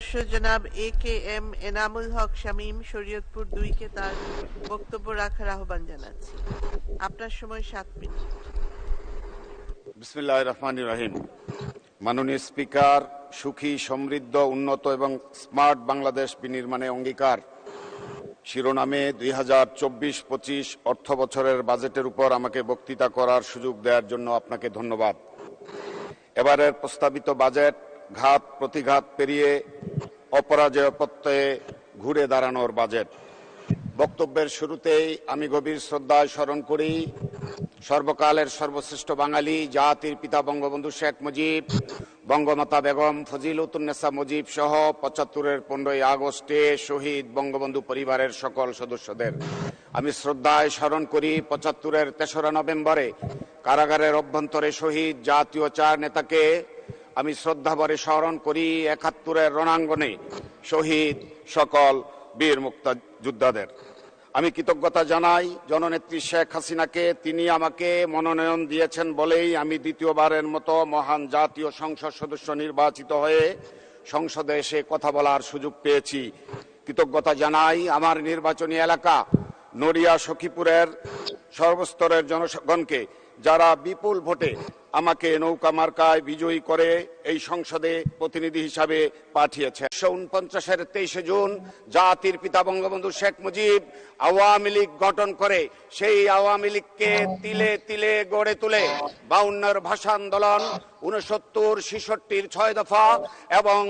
সদস্য জনাব AKM এনামুল হক শামীম শরীয়তপুর 2 কে তার বক্তব্য রাখার আহ্বান জানাচ্ছি। আপনার সময় 7 মিনিট। বিসমিল্লাহির রহমানির রহিম। মাননীয় স্পিকার, সুখী, সমৃদ্ধ, উন্নত এবং স্মার্ট বাংলাদেশ বিনির্মাণে অঙ্গীকার শিরোনামে 2024-25 অর্থ বছরের বাজেটের উপর আমাকে বক্তৃতা করার সুযোগ দেওয়ার জন্য আপনাকে ধন্যবাদ। এবারের প্রস্তাবিত বাজেট ঘাত প্রতিঘাত পেরিয়ে অপরাজয় প্রত্যয়ে ঘুরে দাঁড়ানোর বাজেট। বক্তব্যের শুরুতেই আমি গভীর শ্রদ্ধায় স্মরণ করি সর্বকালের সর্বশ্রেষ্ঠ বাঙালি, জাতির পিতা বঙ্গবন্ধু শেখ মুজিব, বঙ্গমাতা বেগম ফজিলতুন্নেসা মুজিব সহ 75-এর 15ই আগস্টে শহীদ বঙ্গবন্ধু পরিবারের সকল সদস্যদের। আমি শ্রদ্ধায় স্মরণ করি 75-এর 3রা নভেম্বরে কারাগারের অভ্যন্তরে শহীদ জাতীয় 4 নেতাকে। আমি শ্রদ্ধাভরে স্মরণ করি 71-এর রণাঙ্গনে শহীদ সকল বীর মুক্তিযোদ্ধাদের। আমি কৃতজ্ঞতা জানাই জননেত্রী শেখ হাসিনাকে। তিনি আমাকে মনোনয়ন দিয়েছেন বলেই আমি দ্বিতীয়বারের মতো মহান জাতীয় সংসদ সদস্য নির্বাচিত হয়ে সংসদে এসে কথা বলার সুযোগ পেয়েছি। কৃতজ্ঞতা জানাই আমার নির্বাচনী এলাকা নড়িয়া সখীপুরের সর্বস্তরের জনগণকে, যারা বিপুল ভোটে আমাকে নৌকা মার্কায় বিজয়ী করে এই সংসদে প্রতিনিধি হিসাবে পাঠিয়েছে। 1949-এর 23 জুন জাতির পিতা বঙ্গবন্ধু শেখ মুজিব আওয়ামী লীগ গঠন করে সেই আওয়ামী লীগকে তিলে তিলে গড়ে তুলে 52-এর ভাষা আন্দোলন, 69, 66-র 6 দফা এবং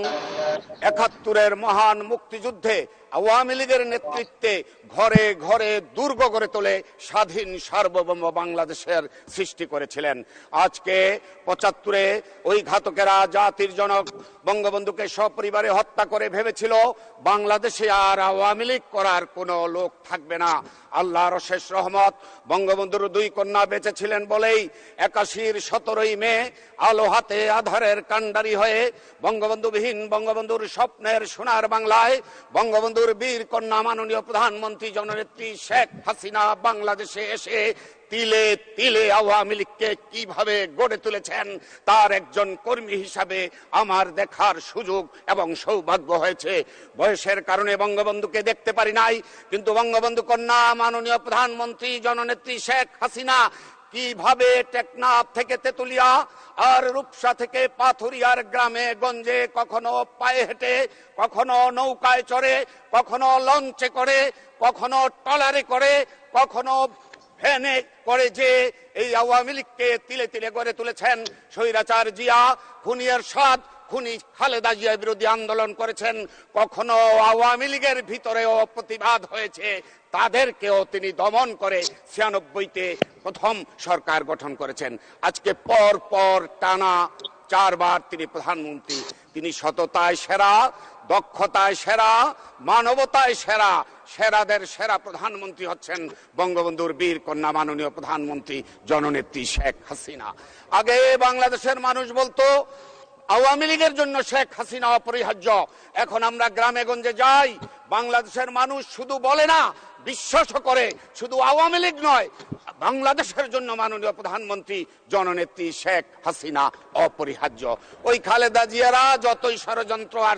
71-এর মহান মুক্তিযুদ্ধে আওয়ামী লীগের নেতৃত্বে ঘরে ঘরে দুর্গ গড়ে তোলে স্বাধীন সার্বভৌম বাংলাদেশের সৃষ্টি করেছিলেন। আজকে 75-এ ওই ঘাতকেরা জাতির জনক বঙ্গবন্ধুকে সপরিবারে হত্যা করে ভেবেছিল বাংলাদেশে আর আওয়ামী লীগ করার কোনো লোক থাকবে না। আল্লাহর অশেষ রহমত, বঙ্গবন্ধুর 2 কন্যা বেঁচে ছিলেন বলেই 81-র 17ই মে আলো হাতে আধারের কাণ্ডারি হয়ে বঙ্গবন্ধুবিহীন বঙ্গবন্ধুর স্বপ্নের সোনার বাংলায় বঙ্গবন্ধুর বীর কন্যা মাননীয় প্রধানমন্ত্রী জননেত্রী শেখ হাসিনা বাংলাদেশে এসে তিলে তিলে আওয়ামী লীগকে কিভাবে গড়ে তুলেছেন তার একজন কর্মী হিসাবে আমার দেখার সুযোগ এবং সৌভাগ্য হয়েছে। বয়সের কারণে বঙ্গবন্ধুকে দেখতে পারি নাই, কিন্তু বঙ্গবন্ধু কন্যা মাননীয় প্রধানমন্ত্রী জননেত্রী শেখ হাসিনা কিভাবে টেকনাফ থেকে তেতুলিয়া আর রূপসা থেকে পাথুরিয়ার গ্রামে গঞ্জে কখনো পায়ে হেঁটে, কখনো নৌকায় চড়ে, কখনো লঞ্চে করে, কখনো ট্রলারে করে, কখনো ভ্যানে করে যে এই আওয়ামী লীগকে তিলে তিলে গড়ে তুলেছেন। স্বৈরাচার জিয়া, খুনি এরশাদ, খুনি খালেদা জিয়ার বিরোধী আন্দোলন করেছেন। কখনো আওয়ামী লীগের ভিতরেও প্রতিবাদ হয়েছে, তাদেরকেও তিনি দমন করে 96-তে প্রথম সরকার গঠন করেছেন। আজকে পর পর টানা 4 বার তিনি প্রধানমন্ত্রী। তিনি সততায় সেরা, দক্ষতায় সেরা, মানবতায় সেরা, সেরাদের সেরা প্রধানমন্ত্রী হচ্ছেন বঙ্গবন্ধুর বীর কন্যা মাননীয় প্রধানমন্ত্রী জননেত্রী শেখ হাসিনা। আগে বাংলাদেশের মানুষ বলতো আওয়ামী লীগের জন্য শেখ হাসিনা অপরিহার্য। এখন আমরা গ্রামে গঞ্জে যাই, বাংলাদেশের মানুষ শুধু বলে না, বিশ্বাসও করে, শুধু আওয়ামী লীগ নয়, বাংলাদেশের জন্য মাননীয় প্রধানমন্ত্রী জননেত্রী শেখ হাসিনা অপরিহার্য। ওই খালেদা জিয়ারা যতই ষড়যন্ত্র আর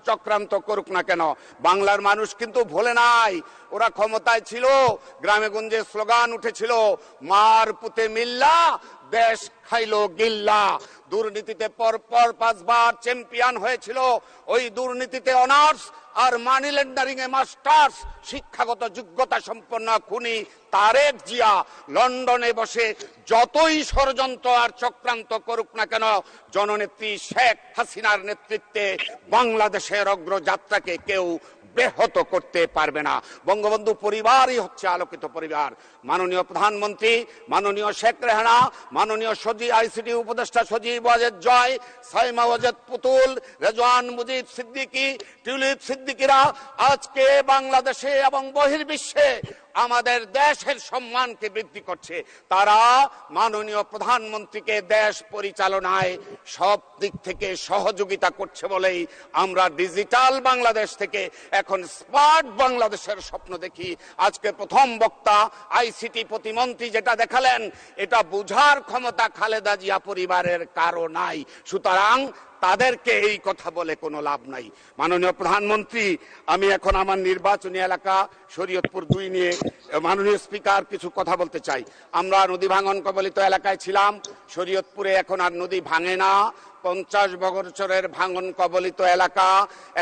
চক্রান্ত করুক না কেন, বাংলার মানুষ কিন্তু ভোলে নাই। ওরা ক্ষমতায় ছিল, গ্রামে গঞ্জে স্লোগান উঠেছিল, মার পুতে মিল্লা, দেশ খাইলো গিল্লা। দুর্নীতিতে পরপর 5 বার চ্যাম্পিয়ন হয়েছিল। ওই দুর্নীতিতে অনার্স আর মানি লেন্ডারিং এ মাস্টার্স, শিক্ষাগত যোগ্যতা সম্পন্ন খুনি তারেক জিয়া লন্ডনে বসে যতই ষড়যন্ত্র আর চক্রান্ত করুক না কেন, জননেত্রী শেখ হাসিনার নেতৃত্বে বাংলাদেশের অগ্রযাত্রাকে কেউ ব্যাহত করতে পারবে না। বঙ্গবন্ধু পরিবারই হচ্ছে আলোকিত পরিবার। মাননীয় প্রধানমন্ত্রী, মাননীয় শেখ রেহানা, মাননীয় আইসিটি উপদেষ্টা সজীব ওয়াজেদ জয়, সাইমা ওয়াজেদ পুতুল, রেজওয়ান মুজিব সিদ্দিকী, টিউলিপ সিদ্দিকীরা আজকে বাংলাদেশে এবং বহির্বিশ্বে আমাদের দেশের সম্মানকে বৃদ্ধি করছে। তারা মাননীয় প্রধানমন্ত্রীকে দেশ পরিচালনায় সব দিক থেকে সহযোগিতা করছে বলেই আমরা ডিজিটাল বাংলাদেশ থেকে এখন স্মার্ট বাংলাদেশের স্বপ্ন দেখি। আজকে প্রথম বক্তা আইসিটি প্রতিমন্ত্রী যেটা দেখালেন, এটা বুঝার ক্ষমতা খালেদা জিয়া পরিবারের কারো নাই। সুতরাং তাদেরকে এই কথা বলে কোনো লাভ নাই। মাননীয় প্রধানমন্ত্রী, আমি এখন আমার নির্বাচনী এলাকা শরীয়তপুর 2 নিয়ে মাননীয় স্পিকার কিছু কথা বলতে চাই। আমরা নদী ভাঙন কবলিত এলাকায় ছিলাম। শরীয়তপুরে এখন আর নদী ভাঙে না। 50 বছরের ভাঙন কবলিত এলাকা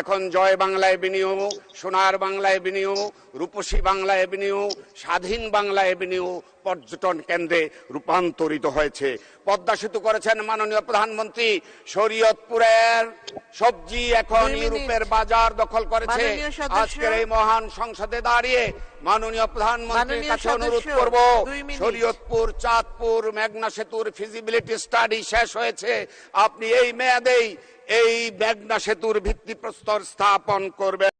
এখন জয় বাংলা এভিনিউ, সোনার বাংলা এভিনিউ, রূপসী বাংলা এভিনিউ, স্বাধীন বাংলা এভিনিউ পর্যটন কেন্দ্রে রূপান্তরিত হয়েছে। পদ্মা সেতু করেছেন মাননীয় প্রধানমন্ত্রী। শরীয়তপুরের সবজি এখন 2 মিনিট। ইউরোপের বাজার দখল করেছে। মাননীয় সদস্য। আজকের এই মহান সংসদে দাঁড়িয়ে মাননীয় প্রধানমন্ত্রীর মাননীয় কাছে অনুরোধ সদস্য, করব, 2 মিনিট। শরীয়তপুর চাঁদপুর মেঘনা সেতুর ফিজিবিলিটি স্টাডি শেষ হয়েছে। আপনি এই মেয়াদেই এই মেঘনা সেতুর ভিত্তিপ্রস্তর স্থাপন করবেন।